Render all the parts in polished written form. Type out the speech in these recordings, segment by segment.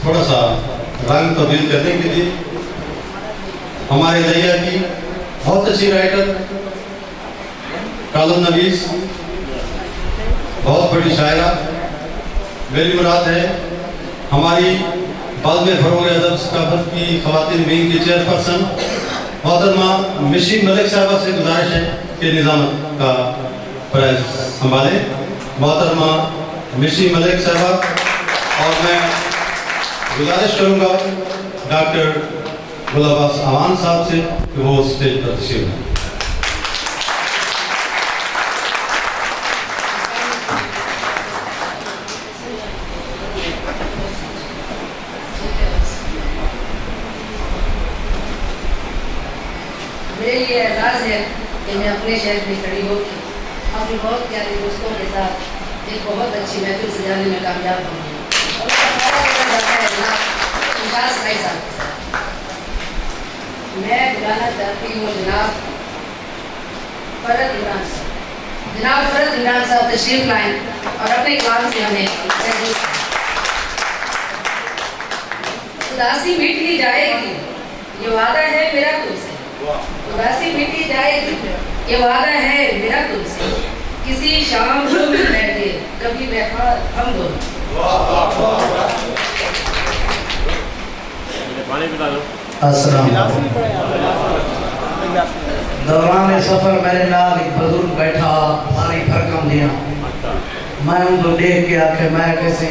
थोड़ा सा रंग तब्दील करने के लिए हमारे दैया की बहुत अच्छी राइटर, कॉलम नवीस, बहुत बड़ी शायरा। मेरी मुराद है हमारी बाद में फरोग अदब सकाफत की ख़वातीन विंग की चेयरपर्सन मोहतरमा मिशी मलिक साहबा से गुजारिश है कि निज़ामत का प्राइज संभालें। मोहतरमा मिशी मलिक साहबा, और मैं गुजारिश करूँगा डॉक्टर गुलाबास अमान साहब से कि वो स्टेज पर तशरीफ लाएं। मेरे लिए एहसास है कि मैं अपने शहर में खड़ी होकर अपने बहुत प्यारे दोस्तों के साथ एक बहुत अच्छी महफिल सजाने में कामयाब होंगी। और उसका सारा पता जाता है जनाब इमरान साहब के साथ। मैं बुलाना चाहती हूँ जनाब फरद इमरान साहब तशरीफ लाएं और अपने कलाम से हमें उदासी मिट ही जाएगी, ये वादा है मेरा तुमसे। उदासी मिटी जाएगी, ये वादा है मेरा तुमसे। किसी शाम को मिल बैठे कभी बेकार हम दोनों। दौरान सफर मेरे नाल एक बुजुर्ग बैठा, भारी भरकम दिया। मैं उनको देख के आखे मैं कैसे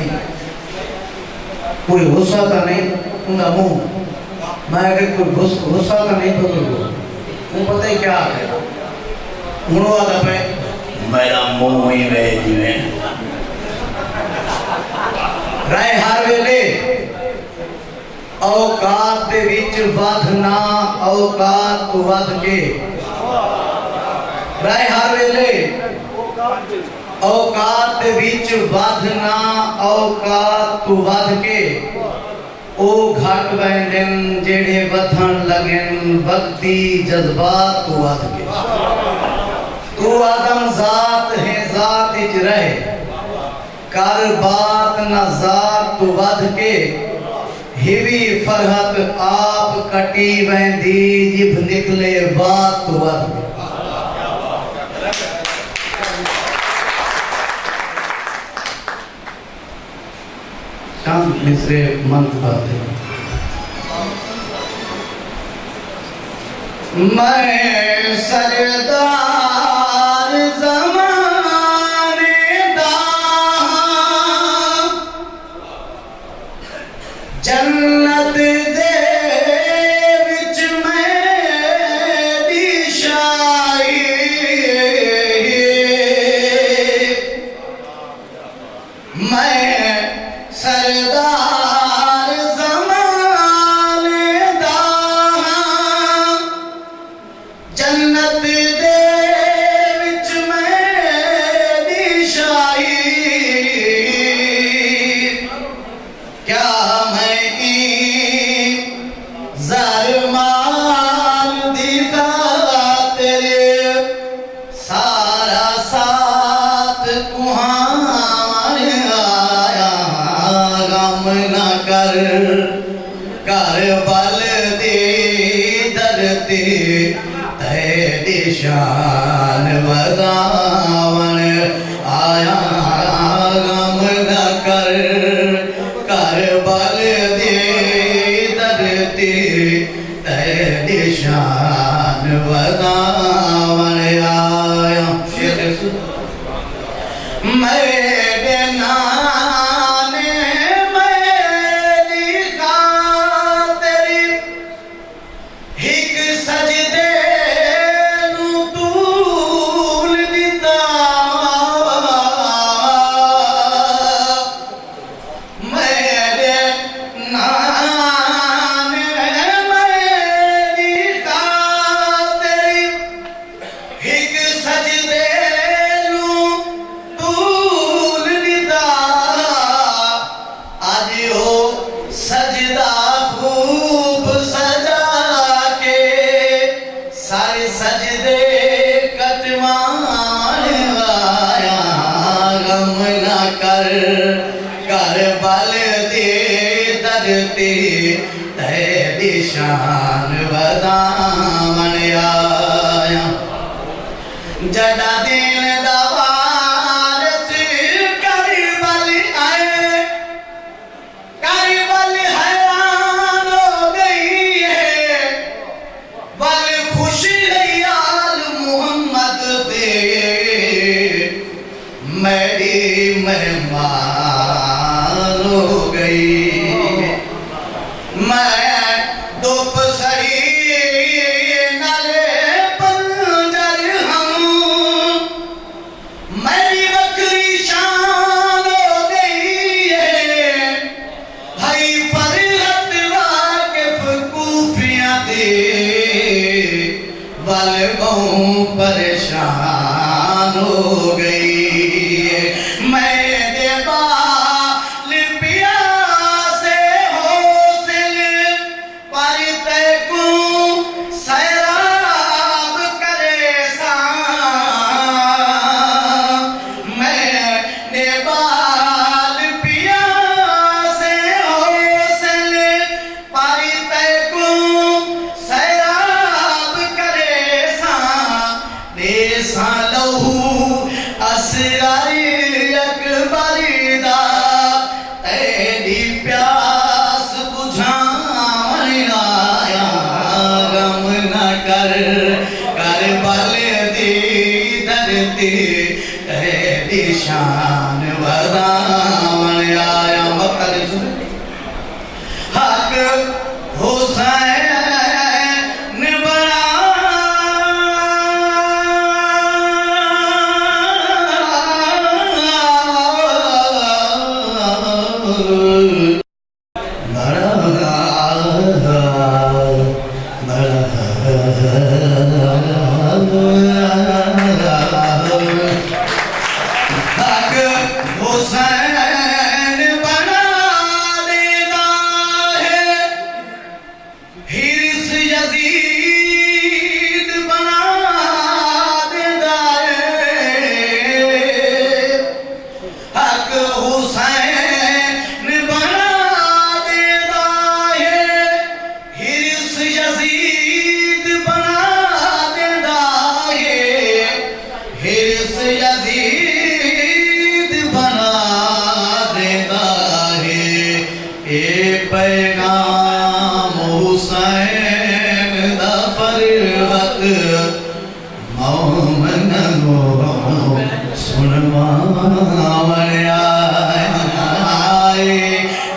कोई गुस्सा तो नहीं उनका मुंह, मैं अगर कोई गुस्सा तो नहीं बुजुर्ग वो पता ही क्या है उन्होंने आदा पे मेरा मुंह ही वे जिवें राय हर वेले औकात दे विच वधना औकात तो वध के राय हर वेले औकात दे विच वधना औकात तो वध के ओ घट वैंदन जेड़े वधन लगन वक्ती जज्बात तो वध के। तू आदम जात है जात इच रहे कर बात न जात तो वध के। हिवी फरहत आप कटी वैंदी जिब निकले बात तो वध के। शांत मिसरे मंत्र बात है। मैं सरदार ज़माने दा जन्नत दे विच मेरी शाही। मैं सरदार ज़माने दा जन्नत दे विच मेरी शाही। क्या मैं ज़र माल दी खातिर सारा साथ कुहार आया। गम न कर बल दे धरती तेरी शान वदावन आया। गम न कर बल दे धरती तेरी शान वदावन आया। मेरे नाने मेरी खातिर हिक सजदे नू तूल दिता। मेरे नाने मेरी खातिर हिक सजदे नू तूल दिता। आज हो सजदा खूब सजा के सारे सजदे कटवान आया। गम न कर बल दे दर धरती तेरी शान वधावन आया जड़ा दिन दवार से करबल आए करबल हैरान हो गई है बल खुश आल मोहम्मद दे मेरी मेहमान हो गई मैं दोपहरी नाले पंजर हूँ मेरी बकरी शान हो गई है हई फरहत वाकिफ कूफियाँ दे वल बहु परेशान हो गई मैं बाल पिया से होसिल पर तैकू सैराब करे सा मैं बाल पिया से होसिल पर तैकू सैराब करे सा देसा लहू असरारी अकबरी दा तेरी प्यास बुझावन आया गम न कर करबल दी धरती तेरी शान वधावन आया मकर हक हुसैन हुसैन बना देना है हिर्स यजीद बना देना है हक हुसैन बना देना है हिर्स यजीद बना देना है हिर्स यजीद बना देता है ए पैगाम हुसैन दा फरवत मोमन नो सुनवावन आए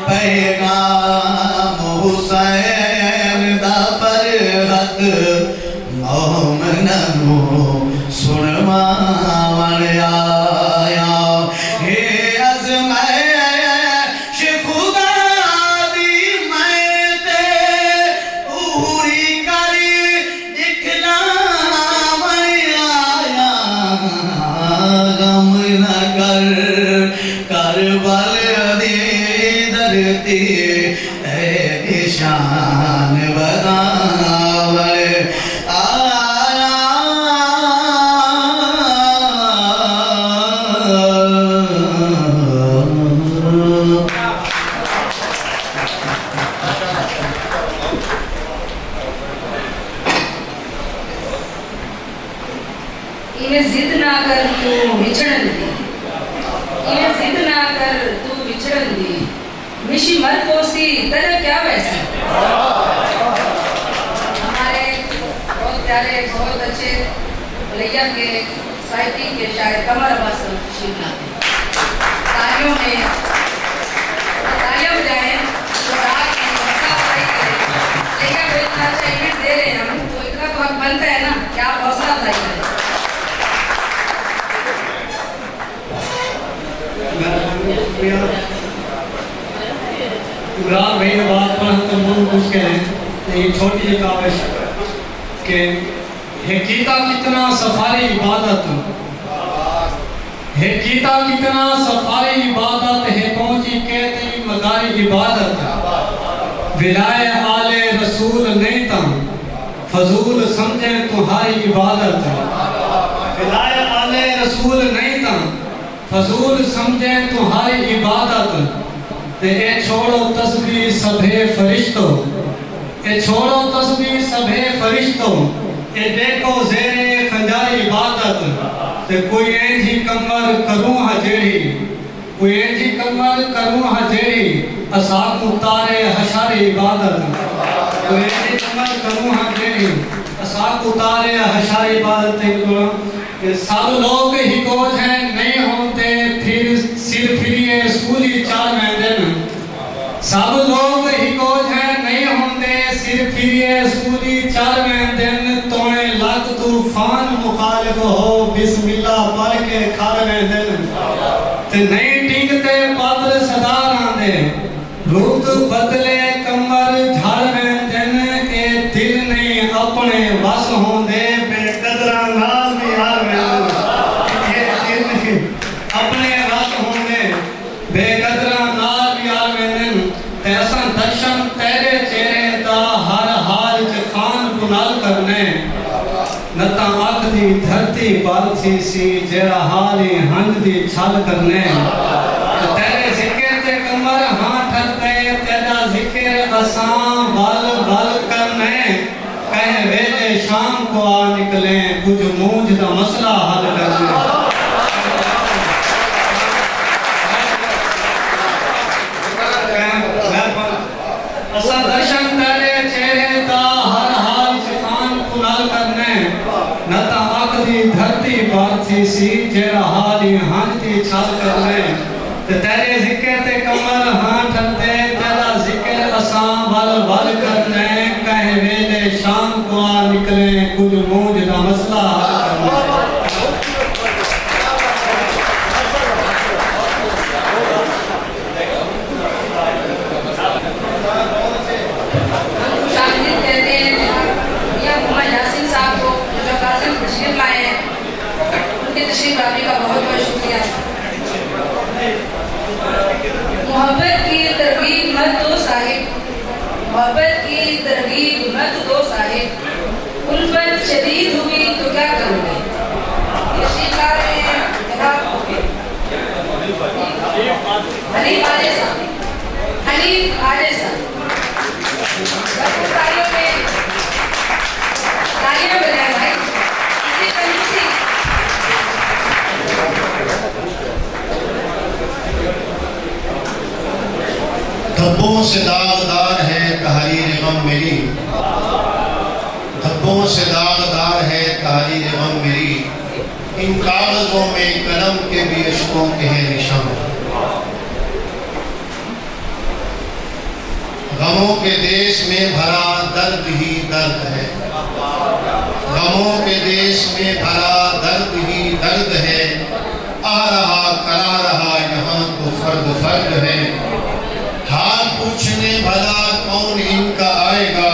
पैगाम हुसैन दा फरवत मोमन नो सुनवावन आया हे अज़मैश खुदा दी मैं ते पूरी कर दिखलावन आया गम न कर करबल दी धरती तेरी शान वधावन इन्हें जिद ना कर तू विचरण दी इन्हें जिद ना कर तू विचरण दी मिशी मर पोसी तेरे क्या वैसे हमारे बहुत प्यारे बहुत अच्छे भैया के साहित्य के शायर कमर अब्बास तशरीफ लाते तालियों में तालियां बजाएं तो रात की हौसला अफजाई करें भैया को इतना अच्छा इवेंट दे रहे हैं हम तो इतना तो हक बनता है ना कि आप हौसला अफजाई करें पूरा मेन बात पर हम तो बहुत मुश्किल है लेकिन छोटी एक आवश्यक कि है कीता कितना सफारी इबादत है कीता कितना सफारी इबादत है पहुंची कहती मदारी इबादत विलाय आले रसूल नहीं तम फजूल समझे तुम्हारी इबादत विलाय आले रसूल नहीं तम फजूल समझे तुम्हारी इबादत ते ए छोड़ो तस्बीह सभे फरिश्तो, ए छोड़ो तस्बीह सभे फरिश्तो, ए देखो ज़ेरे खंजारी इबादत, ते कोई ऐंजी कमर करूं हा जेड़ी, कोई ऐंजी कमर करूं हा जेड़ी, असाकू तारे हशारी इबादत, कोई ऐंजी कमर करूं हा जेड़ी, असाकू तारे हशारी इबादत। सब लोग ही कोच हैं नहीं होते फिर सिर फिरिए सूली चार में दिन, सब लोग ही कोच हैं नहीं होते सिर फिरिए सूली चार में दिन, तोने लग तूफान मुखालिफ हो बिस्मिल्लाह पढ़ के खार में दिन, ते नहीं टिकते पात्र सदा रांदे रूत बदले कमर झाड़ में दिन, ए दिल नहीं अपने बस होंदे बेकदरा नाल बिहार में, ये दिल नहीं अपने बस होंदे बेकदरा नाल बिहार में दिन, ते असां दर्शन तेरे चेहरे दा हर हाल च खान कुनाल करने, नता अख दी धरती पर थी सी जेड़ा हाली हंज दी छल करने, तेरे जिक्र ते कमर हां ठरते तेरा जिक्र असां बल बल करने, कह वेले शाम को आ निकले कुछ मूंझ दा मसला हल करने। असां दर्शन तेरे चेहरे दा हर हाल च खान कुनाल करने, नता अख दी धरती पर थी सी जेड़ा हाली हंज दी छल करने, ते तेरे जिक्र ते कमर हां ठरते तेरा जिक्र असां बल बल करने, कह वेले शाम को आ निकले कुछ मूंझ दा मसला हल करने। का बहुत बहुत शुक्रिया। मोहब्बत की तरगीब मत दो साहिब, मोहब्बत की तरगीब मत दो साहिब, उल्फत शदीद हुई तो क्या करोगे? ये शिका में हनीफ आजेसा, हनीफ आजेसा तालियों में तालियां बजाए भाई। इसी कंजूसी धब्बों से दागदार है तहरीर गम मेरी, धब्बों से दागदार है तहरीर गम मेरी, इन कागजों में कलम के भी इश्कों के हैं निशान। गमों के देश में भरा दर्द ही दर्द है, गमों के देश में भरा दर्द ही दर्द है, आ रहा करा रहा यहाँ तो फर्द फर्द है, हाल पूछने भला कौन इनका आएगा,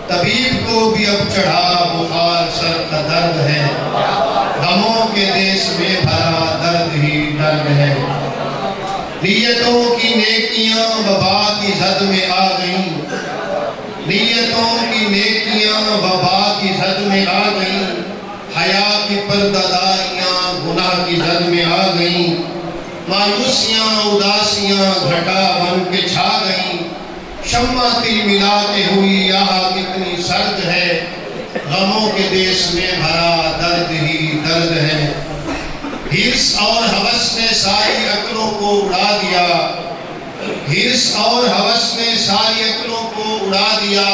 तबीब को भी अब चढ़ा बुखार सर का दर्द है, गमों के देश में भरा दर्द ही दर्द है। नियतों की नेकियां वबा की जद में आ गईं, नियतों की नेकियां वबा की जद में आ गईं, हया की पर्दादारियां गुनाह की जद में आ गईं, मायूसियां उदासियां घटा बन के छा गईं, शम्मा तिल मिला के हुई यहाँ कितनी सर्द है, गमों के देश में भरा दर्द ही दर्द है। हिर्स और हवस ने सारी अक्लों को उड़ा दिया, हिर्स और हवस ने सारी अक्लों को उड़ा दिया,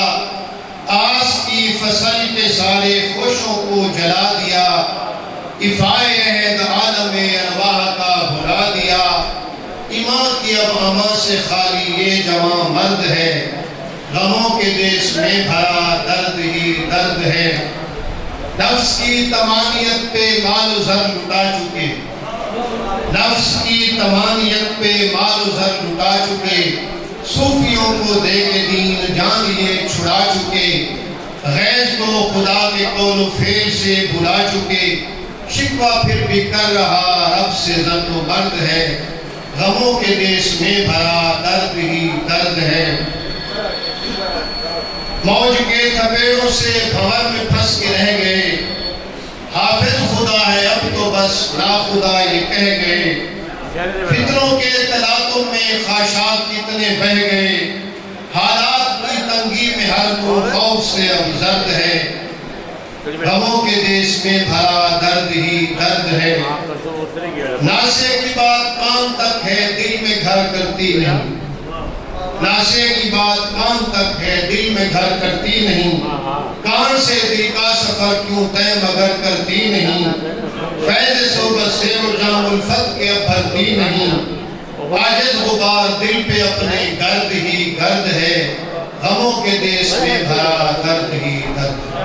आस की फसल के सारे खुशों को जला दिया, इफ़ाए अहद आलम अरवाह का भुला दिया, ईमान की अब अमा से खाली ये जवां मर्द है, गमों के देश में भरा दर्द ही दर्द है। नफ्स की तमानियत पे माल ज़र लुटा चुके, नफ्स की तमानियत पे माल ज़र लुटा चुके, सूफियों को दे के दीन जान लिए छुड़ा चुके, गैज़ को खुदा के कौल फेल से भुला चुके, शिकवा फिर भी कर रहा रब से ज़न्नो मर्द है, गमों के देश में भरा दर्द ही दर्द है। मौज के थपेड़ों से भंवर में फंस के रह गए, हाफिज खुदा है अब तो बस ना खुदा ये कह गए, फितरों के तलाक तुम में ख्वाहिशात कितने बह गए, हालात की तंगी में हर कोई खौफ से अब जर्द है, गमों के देश में भरा दर्द ही दर्द है। नाशे की बात कान तक है, दिल में घर करती नहीं। नाशे की बात कान तक है, दिल में घर करती नहीं। कान से दिल का सफर क्यों तय मगर करती नहीं। फैज़ सोबत से जाम उल्फत के अब भरती नहीं। आजिज़ गुबार दिल पे अपने गर्द ही गर्द है, गमों के देश में भरा दर्द ही दर्द है।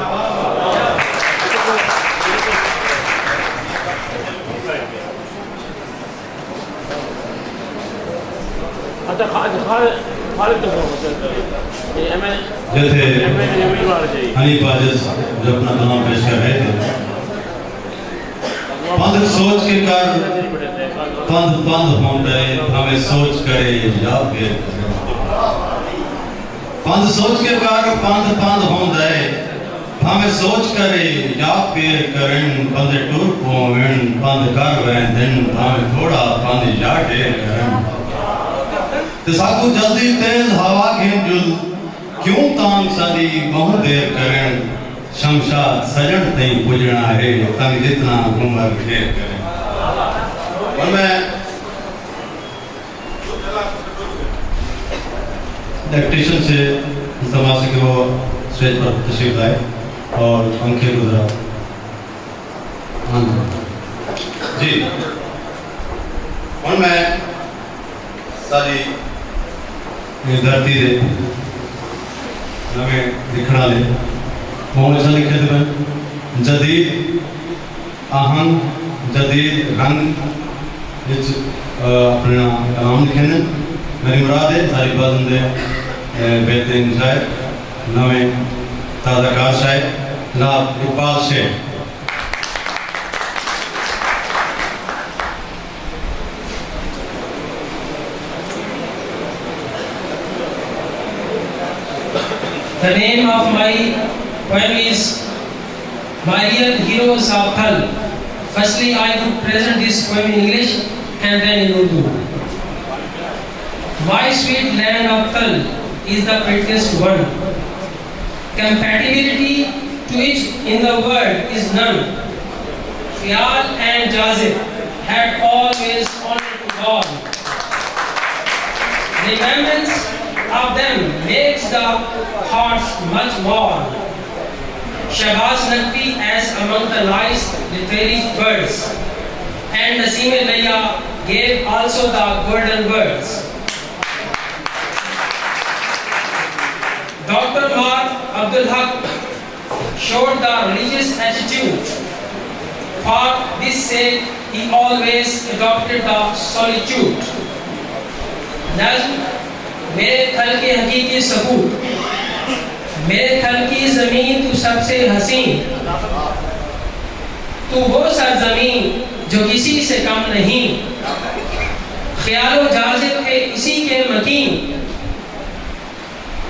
जैसे हनीफ आजिज़ जो अपना कलाम पेश कर रहे थे, पंध सोच के कर पंध पंध होंदे हमें सोच करे या फिर पंध सोच के कर पंध पंध होंदे हमें सोच करे या फिर करन बंदे टूर पोवन पंध कर वेंदन हमें थोड़ा पंध या ढेर करन ते साकू जल्दी तेज हवा के जुल क्यों तांग सादी बहुत देर करन शमशाद सजन तई पुजना है तंग जितना उम्र घेर करें। और मैं इलेक्ट्रिशियन से इल्तमास है कि वो स्टेज पर तशरीफ लाए और पंखे गुजरा जी। और मैं सारी धरती दे नवे दिखना ले कौन ऐसा लिखे थे मैं जदीद आहंग जदीद रंग अपना कलाम लिखे ने। मेरी मुराद है सारी बंदे बेहतरीन शायर नवे ताज़ा कार शायर जनाब Iqbal Sheikh. The name of my poem is Marian Heroes of Thal. Firstly, I would present this poem in English and then in Urdu. My sweet land of Thal is the prettiest one. Compatibility to which in the world is none. Khayal and Jazib had always honored to God. Remembrance of them makes the hearts much warm. Shahbaz Naqvi as among the nice literary birds, and Naseem Layya gave also the golden words. Dr. Mar Abdul Haq showed the religious attitude. For this sake, he always adopted the solitude. Nazm मेरे थल के हकीकी सबूत, मेरे थल की जमीन तू सबसे हसीन, तू वो सरजमीन जो किसी से कम नहीं, ख्यालो जाजिब के इसी के मकीन,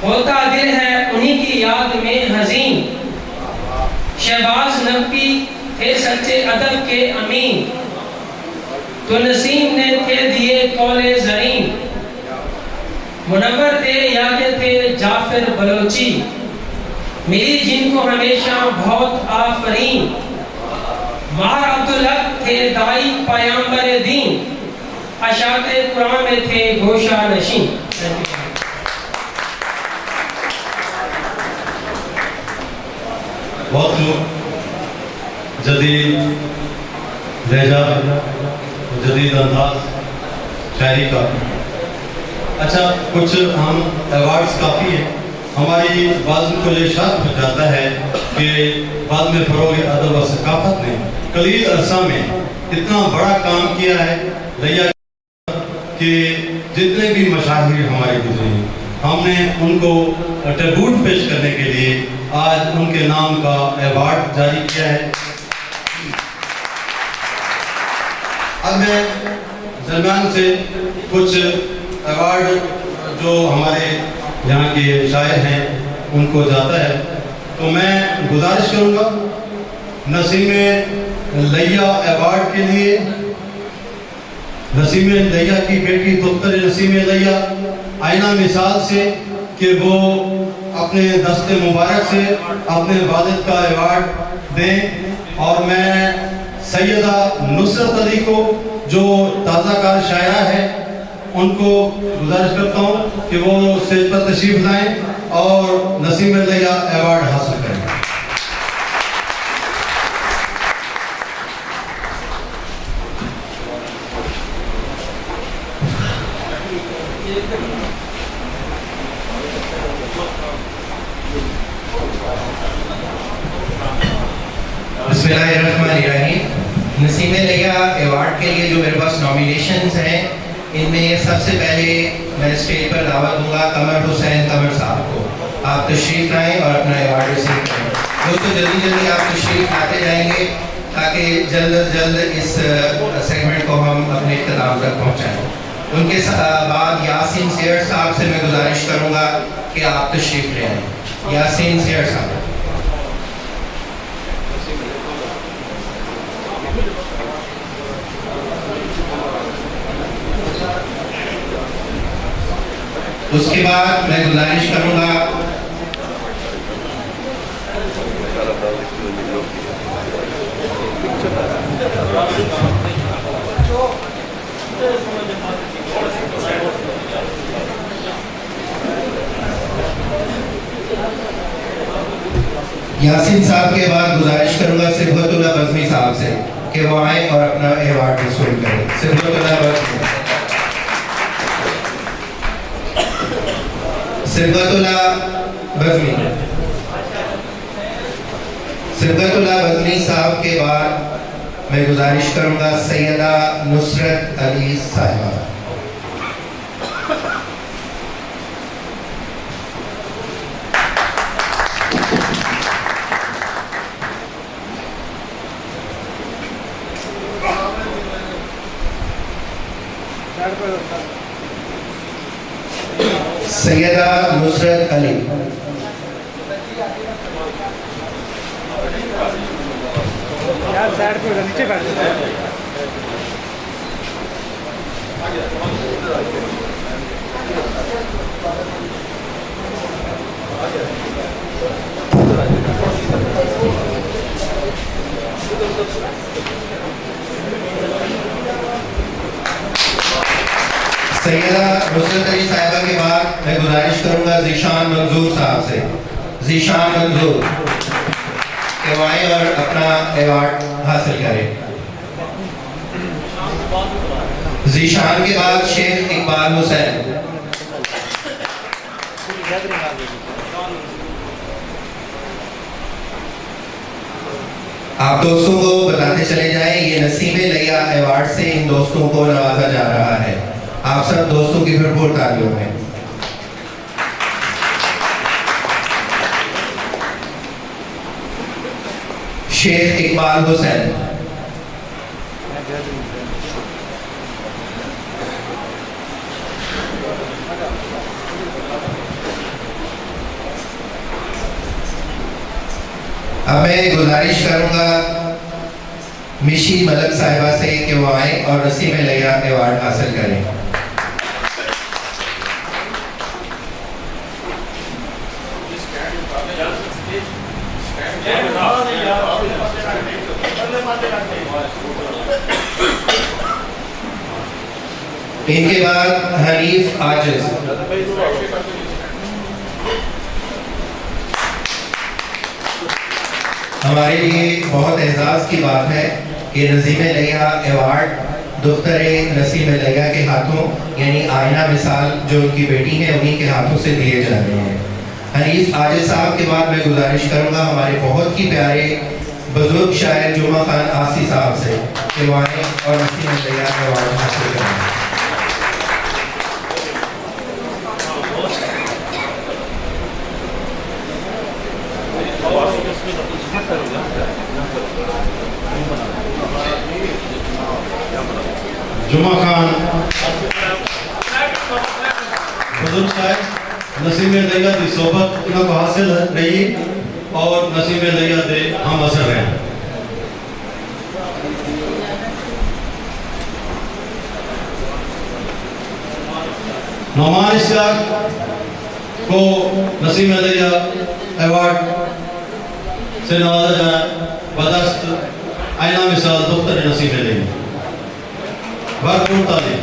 होता दिल है उन्हीं की याद में हजीन। शहबाज नकवी थे सच्चे अदब के अमीन, तो नसीम ने थे दिए कौले ज़रीन। मुनव्वर थे या के थे जाफिर बलोची, मिली जिनको हमेशा बहुत आफरीन। मार अब्दुल हक थे दाई पैगंबर दीन, अशाते कुरान में थे गोशा नशीन। बहुत लोग जदीद लहजा जदीद अंदाज शायरी का अच्छा कुछ हम अवार्ड्स काफ़ी हैं हमारी बाज़ को ये शाद हो जाता है कि बाद में फ़रोग़ अदब व सकाफ़त ने कलील अरसा में इतना बड़ा काम किया है लैया कि जितने भी मशाहिर हमारे गुजरे हैं हमने उनको ट्रिब्यूट पेश करने के लिए आज उनके नाम का अवार्ड जारी किया है। अब मैं दरमियान से कुछ अवार्ड जो हमारे यहाँ के शायर हैं उनको जाता है तो मैं गुजारिश करूँगा नसीम लैया अवार्ड के लिए नसीम लैया की बेटी दुख्तर नसीम लैया आईना मिसाल से कि वो अपने दस्ते मुबारक से अपने वालिद का अवार्ड दें। और मैं सैयदा नुसरत अली को जो ताज़ाकार शायरा है उनको गुजारिश करता हूँ कि वो स्टेज पर तशरीफ लाएं और नसीम लैया अवार्ड हासिल करें। बिस्मिल्लाहिर्रहमानिर्रहीम। नसीम लैया अवार्ड के लिए जो मेरे पास नॉमिनेशंस हैं, इनमें सबसे पहले मैं स्टेज पर दावत दूंगा कमर हुसैन कमर साहब को। आप तशरीफ लाएं और अपना अवार्ड रिसीव करें। दोस्तों जल्दी जल्दी आप तशरीफ लाते जाएंगे ताकि जल्द अज जल्द इस सेगमेंट को हम अपने इख्तिताम तक पहुँचाएँ। उनके बाद यासीन शेर साहब से मैं गुजारिश करूँगा कि आप तशरीफ ले आएँ। यासीन शेर साहब। उसके बाद मैं गुजारिश करूंगा यासीन साहब के बाद गुजारिश करूंगा सिबगतुल्लाह बज़मी साहब से कि वो आए और अपना अवार्ड वसूल करें। सिबगतुल्लाह बज़मी। सिबगतुल्लाह बज़मी साहब के बाद मैं गुजारिश करूंगा सैयदा नुसरत अली साहिबा। सैयदा नुसरत अली। सैयदा नुसरत अली साहिबा के बाद मैं गुजारिश करूंगा ज़ीशान मंजूर साहब से। ज़ीशान मंजूर के आए और अपना अवार्ड हासिल करें। ज़ीशान के बाद शेख इकबाल हुसैन। आप दोस्तों को बताते चले जाएं, ये नसीम लैया अवार्ड से इन दोस्तों को नवाजा जा रहा है। आप सब दोस्तों की भरपूर तालियों में। शेख इकबाल हुसैन। अब मैं गुजारिश करूंगा मिशी मलक साहिबा से कि वो आए और नसीम लैया अवार्ड हासिल करें। इनके बाद हनीफ आजिज। हमारे लिए बहुत एजाज़ की बात है कि नसीम लैया अवार्ड दुख्तर नसीम लैया के हाथों यानी आईना मिसाल जो उनकी बेटी है उन्हीं के हाथों से दिए जा रहे हैं। हनीफ आजिज साहब के बाद मैं गुजारिश करूंगा हमारे बहुत ही प्यारे बुजुर्ग शायर जुमा खान आसी साहब से कि वो आए और नसीम लैया अवार्ड हासिल करें। जुमा खान बुजुर्ग शायर नसीम लैया की सोबत इनको हासिल रही और नसीम लैया दे हम असर रहे। नौमान इश्तियाक को नसीम अलैया अवार्ड से नवाजा जाए बदस्त आईना मिसाल दफ्तर नसीम अलैया भरपूर तालीम।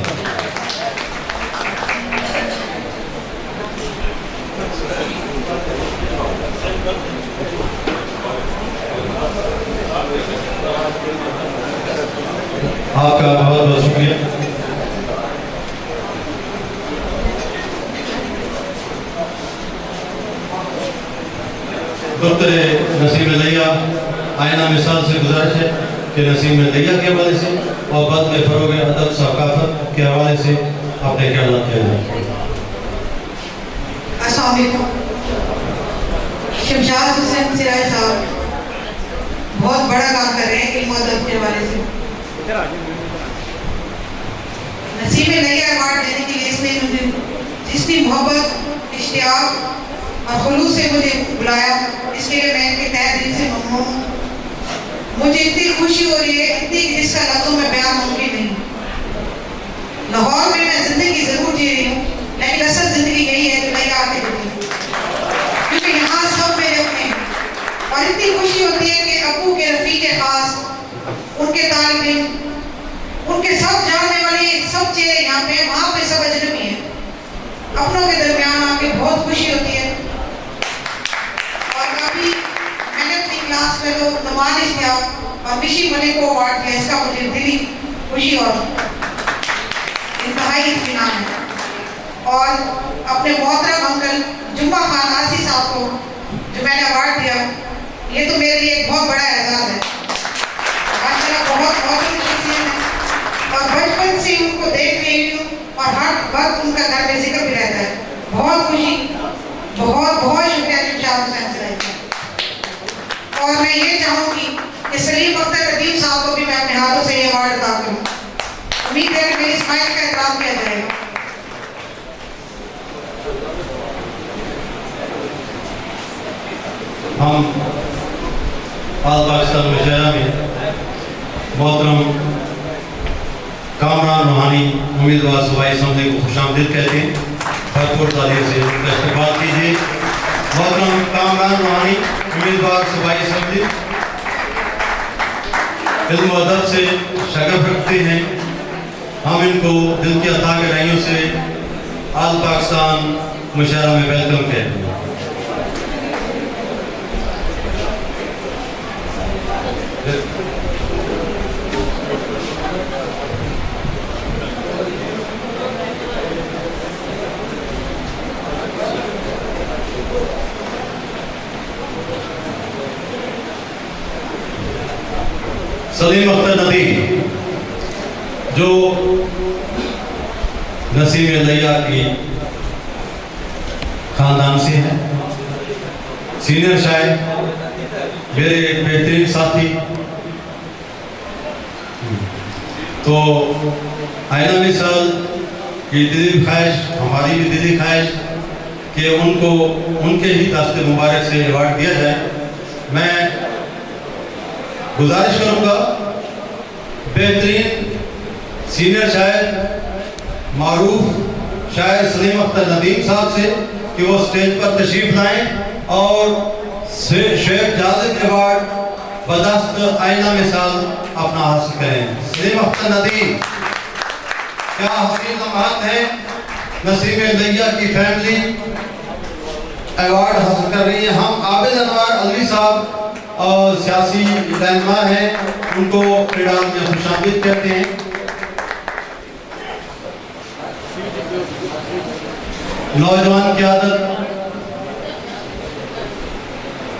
आपका बहुत बहुत शुक्रिया। दफ्तर नसीम अलैया आईना मिसाल से गुजारिश है कि नसीम अलैया के हवाले से और बाद में फरोग अदब सकाफत के हवाले से अपने ख्याल किया जाए। अस्सलाम वालेकुम। शमशाद हुसैन सिराज साहब बहुत बड़ा काम कर रहे हैं इल्म और अदब के हवाले से। नसीम अलैया अवार्ड देने के लिए इसने मुझे जितनी मोहब्बत इश्तियाक और खुलूस से मुझे बुलाया, इसके लिए मैं इनके तहे दिल से ममनून हूँ। मुझे इतनी खुशी हो रही है, इतनी कि जिसका लफ्ज़ों में बयान मुमकिन नहीं। लाहौर में मैं जिंदगी जरूर जी रही हूँ, लेकिन असल जिंदगी यही है जो लैया आके जी, क्योंकि यहाँ सब मेरे अपने हैं। और इतनी खुशी होती है कि अबू के रफीक खास, उनके तालिब इल्म, उनके सब जानने वाले सब चेहरे यहाँ पे, वहाँ पे सब अजनबी हैं। अपनों के दरमियान आके बहुत खुशी होती है। और अभी मैंने अपनी क्लास में तो नौमान इश्तियाक और मिशी मलिक को अवार्ड दिया, इसका मुझे दिली खुशी और इंतहाई इत्मीनान है। और अपने मोहतरम अंकल जुम्मा खान आसी साहब को जो मैंने अवार्ड दिया, ये तो मेरे लिए एक बहुत बड़ा एजाज़ है। माशाल्लाह बहुत बहुत खुशी है और बचपन से उनको देख रही हूँ और हर वक्त उनका घर में जिक्र भी रहता है। बहुत खुशी, बहुत बहुत शुक्रिया शमशाद हुसैन सिराज का। और मैं ये चाहूँगी कि सलीम अख्तर नदीम साहब को भी मैं अपने हाथों से ये अवार्ड अदा करूँ। उम्मीद है कि मेरी इस माइक का एहतराम किया जाएगा। हम आल पाकिस्तान मुशायरा में मोहतरम कामरान रूहानी उम्मीदवार सूबाई असम्बली को खुशामदीद कहते हैं। भरपूर तालियों से उनका इस्तकबाल कीजिए। मोहतरम कामरान रूहानी उम्मीदवार सूबाई असम्बली इल्म व अदब से शगफ रखते हैं। हम इनको दिल की अता गहराइयों से आल पाकिस्तान मुशायरा में वेलकम कहते हैं। सलीम अख्तर नदीम जो नसीम अलैया की खानदान से हैं, सीनियर शायर, मेरे एक बेहतरीन साथी, तो आईना मिसाल की दिली ख्वाहिश, हमारी भी दिली ख्वाहिश कि उनको उनके ही दस्ते मुबारक से अवार्ड दिया जाए। मैं गुजारिश करूंगा बेहतरीन सीनियर शायर मारूफ शायर सलीम अख्तर नदीम साहब से कि वो स्टेज पर तशरीफ लाएं और शेख जाज़िब अवार्ड बदस्त आईना मिसाल अपना हासिल करें। सलीम अख्तर नदीम, क्या हसीन लम्हात है। नसीम अलैया की फैमिली अवार्ड हासिल कर रही है। हम आबिद अनवर अलवी साहब और सियासी रहनुमा हैं, उनको क्रीडाल में खुशामदीद कहते हैं। नौजवान क़यादत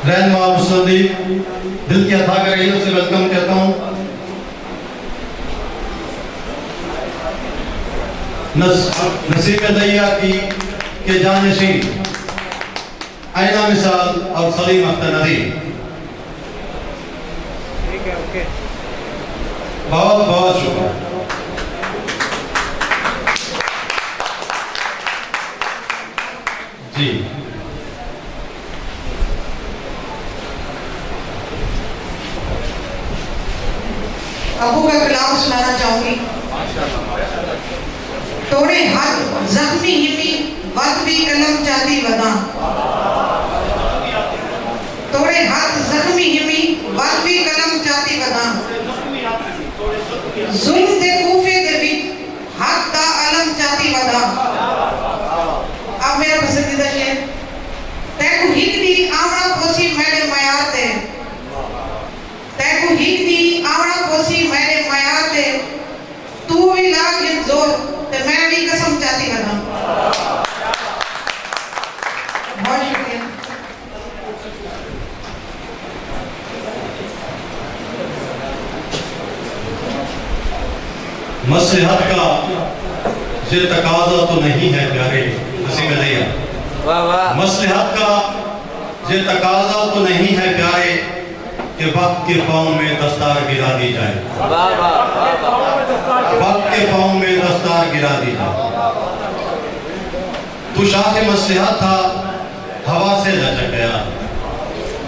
रहनुमा मुस्लिम दिल की अता गहराइयों से वेलकम कहता हूँ। नसीम अलैया की के जानशीन आईना मिसाल और सलीम अख्तर नदीम, बहुत बहुत शुक्रिया। जी अबू का कलाम सुनाना चाहूंगी। तोड़े हाथ जख्मी हिमी वत भी कलम चाहती वदा तोड़े हाथ जख्मी हिमी वत भी कलम चाहती वदा जुल्म दे कूफे दे भी हक दा अलम चाहती वदा। अब मेरा पसंदीदा शेर तैकू हिक दी आवड़ा पोसी मैडे मयाते तैकू हिक दी आवड़ा पोसी मैडे मयाते तू भी लाग इन जोर ते मैं भी कसम चाहती वदा। बहुत शुक्रिया। मसलहत का ये तकाजा तो नहीं है प्यारे नसीम अलैया, मसलहत का ये तकाजा तो नहीं है प्यारे कि वक्त के पाँव में दस्तार गिरा दी जाए, वक्त के पाँव में दस्तार गिरा दी जाए। तू शाख मसलहत था हवा से लचक गया,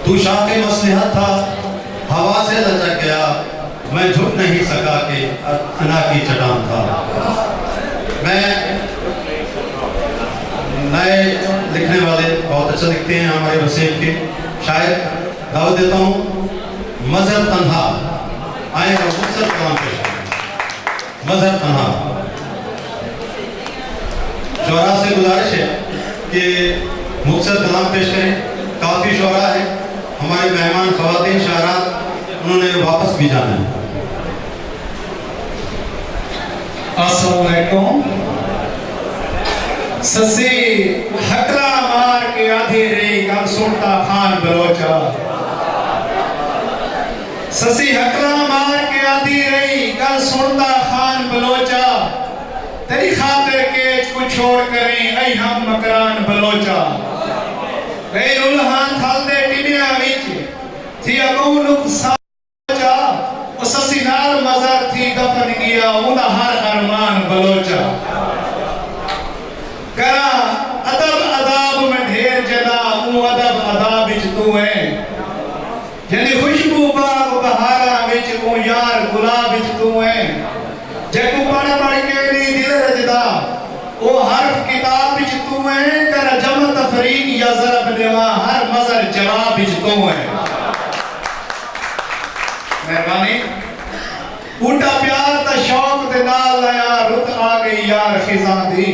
तू शाख मसलहत था हवा से लचक गया, मैं झुक नहीं सका कि अना की चट्टान था। मैं नए लिखने वाले बहुत अच्छा लिखते हैं हमारे वसीम के शायर, दावत देता हूँ मजहर तन्हा आएगा मुख्तसर कलाम पेश करें। मजहर तन्हा शोरा से गुजारिश है कि मुख्तसर कलाम पेश करें। काफ़ी शोरा है हमारे मेहमान ख़वातीन शायरात, उन्होंने वापस भी जाना है। अस्सलाम वालेकुम। ससी हकला मार के आधी रही कल सुनता खान बलोचा, ससी हकला मार के आधी रही कल सुनता खान बलोचा, तेरी खातिर के कुछ छोड़ करें ऐ हम मकरान बलोचा। गैर उल्हान थाल दे टिबिया विच थी अगू नुकसान ससी नाल मज़र थी दफन किया उन हर अरमान बलोचा। करा अदब अदाब में ढेर जला ऊ अदब अदाब विच तू है, जनी खुशबू बाग बहारा विच ऊ यार गुलाब विच तू है। जकू पढ़ पढ़ के नी दिल रजदा ओ हर्फ किताब विच तू है, कर जम तफरीक या ज़रब देवा हर मज़र जवाब विच तू है। मेहरबानी। बूटा प्यार दा शौक दे नाल लाया रुत आ गई यार खिज़ां दी,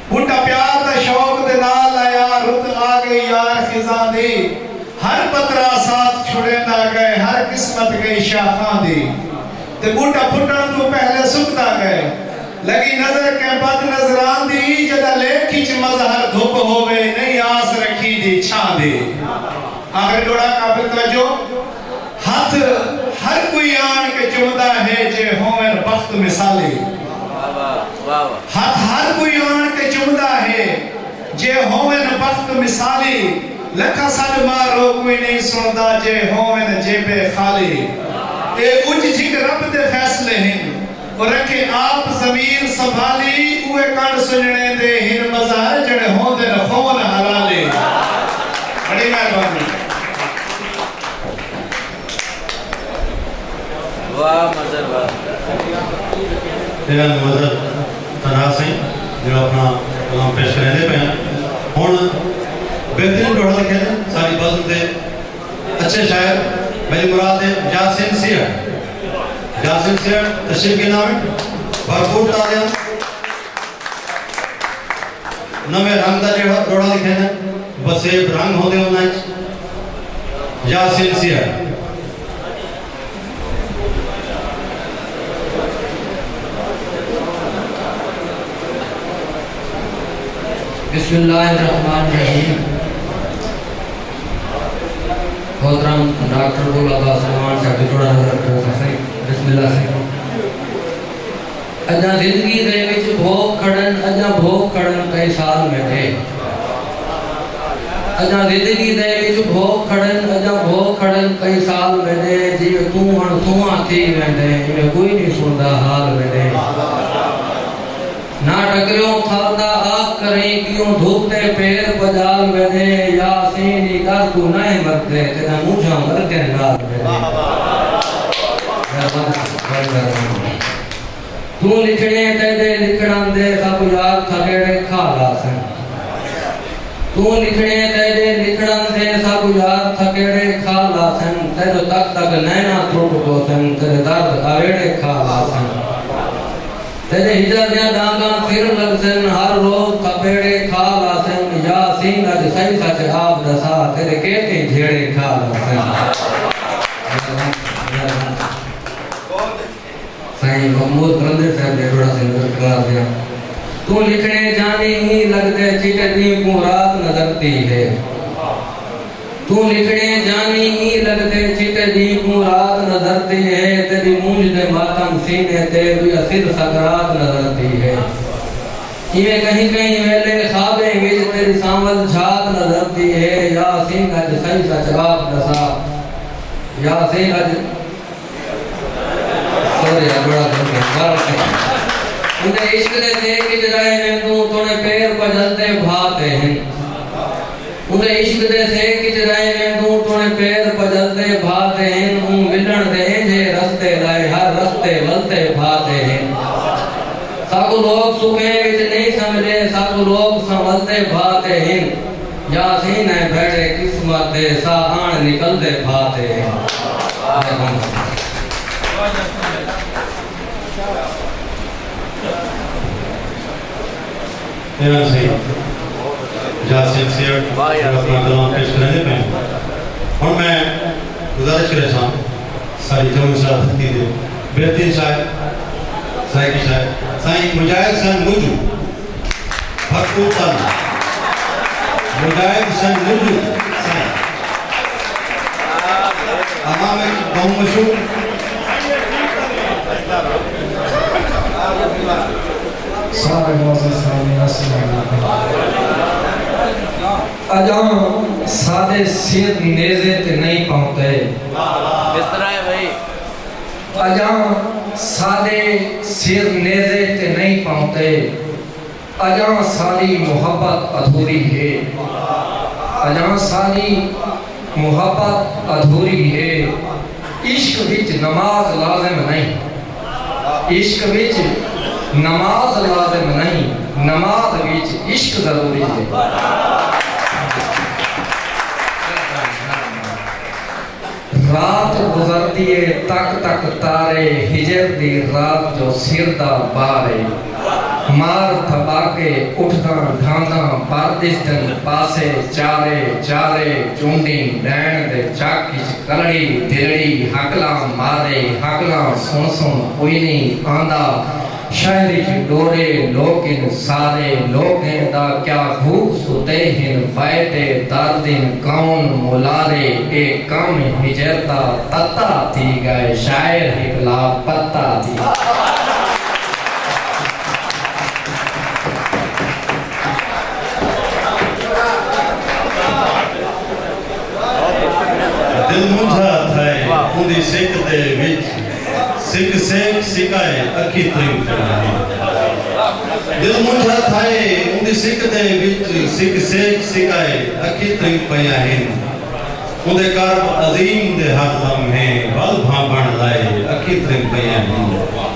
बूटा प्यार दा शौक दे नाल लाया रुत आ गई यार खिज़ां दी। हर पतरा साथ छुड़ेंदा गए हर किस्मत गई शाखां दी, ते बूटा फुटण तो पहले सुकदा गए लगी नजर के बद नजरां दी। जदा लेख च मजहर धुप होवे नहीं आस रखी दी छां दी। आखिर डोड़ा काबिल तवज्जो। हाथ हर कोई आन के चुमदा है जे होवन बख्त मिसाली, हाथ हर कोई आन के चुमदा है जे होवन बख्त मिसाली। लखा सद मारो कोई नहीं सुनदा जे होवन जेबे खाली। ए उच झिक रब दे फैसले हैं और रखे आप ज़मीर संभाली, उए कण सुनने दे हिन मज़हर जड़े होंदे न फोन हलाले। बड़ी मेहरबानी। वाह मज़र वाह। तेरा मज़र तन्हा सिंह जो अपना कलाम पेश करने पे हुण बेहतरीन डोड़ा लिखे ने सारी बज़्म दे अच्छे शायर मेरी मुराद है यासिन सियर। यासिन सियर तशरीफ के नाम भरपूर तालियां। नवे रंग दा जेड़ा डोड़ा लिखे ने बस एक रंग होंदे उन्हां च यासिन सियर। बिस्मिल्लाहिर्रहमानिर्रहीम। मोहतरम डॉक्टर गुल अब्बास रहमान साहब जी थोड़ा नजर रखो सही। बिस्मिल्लाह से अजा जिंदगी दे विच भोग खड़न अजा भोग खड़न कई साल में थे। अजा जिंदगी दे विच भोग खड़न अजा भोग खड़न कई साल में थे। जिवे तू हण सुआ थी वेंदे जिवे कोई नहीं सुनदा हाल में थे। ना टकरियो खादा आग करें क्यों धूपते पैर बजाल बने यासीन इधर तू नहीं मरते तेरा मुझा मर के लाल बने। तू लिखने तेरे लिखण दे सब यार थकेड़े खाला सन तू लिखने तेरे लिखण दे सब यार थकेड़े खाला सन तेरे तक तक नैना टूट गो सन तेरे दर्द अवेड़े खाला सन तेरे हिजर दिया डांगा सिर लग सन हर रोज थपेड़े खाला सन यासीन अज सही सच आप दसा तेरे केते झेड़े खाला सन सही महमूद बंदे साहब ने थोड़ा सा नजर कर दिया तू लिखने जाने ही लगते चिटनी को रात नजरती है तू लिखने जाने ही लगते चिटनी को रात नजरती है तेरी मूंछ दे मातम सीने ते भी सिर सकरात नजरती है इवे कहीं कहीं वेले ख्वाबे विच तेरी सांवल छात नजरती है यासीन अज सही सच आप दसा यासीन अज उन्हें इश्क दे थे कि जराए में तू तोड़े पैर बजलते भाते हैं उन्हें इश्क दे थे कि जराए में तू तोड़े पैर बजलते भाते हैं उन मिलन दे जे रस्ते लाए हर रस्ते वलते भाते हैं साकु लोग सुखे विच नहीं समझे साकु लोग संभलते भाते हैं यासीन है भेड़े किस्मत दे सा आन निकलते भाते हैं यहाँ से जासिम सेठ अपना कलाम पेश करने पे और मैं गुजारिश करे साहब सारी जम साहब थी दे बेहतरीन शायर साई की शायर साई मुजाहिद सन मुजू भरपूर ताना मुजाहिद सन मुजू साई अमाम एक बहुत मशहूर सारे मौजूद सामने अजा सादे सिर नेज़े ते नहीं पाते किस तरह है भाई अजा सादे सिर नेज़े ते नहीं पाते अजा सारी मोहब्बत अधूरी है अजा सारी मोहब्बत अधूरी है इश्क विच नमाज लाजिम नहीं इश्क विच नमाज लाजिम नहीं नमाज विच इश्क जरूरी है रात गुजरती है तक तक तारे हिजर दी रात जो सिरदा बारे मार थबाके उठदा ढांदा परदिस दिन पासे चारे चारे चुंडी नैन दे चाकी कलड़ी दिलड़ी हकला मारे हकला सुन सुन कोई नहीं आंदा शहरी की डोरे लोकिन सारे लोगें दा क्या भूख सुते हिन बैठे दर्दिन कौन मुलारे ए कम हिजरता तत्ता थी गए शायर हिकला पत्ता थी दिल मुझा थाए उन्दी सिक दे विच सिक सेक सिकाए अखी त्रिंग करनी दिल मुझा थाए उन्दी सिक दे विच सिक सेक सिकाए अखी त्रिंग पया हैं उन्दे कर्ब अजीम दे हर लम्हे बल भांबण लाए अखी त्रिंग पया हैं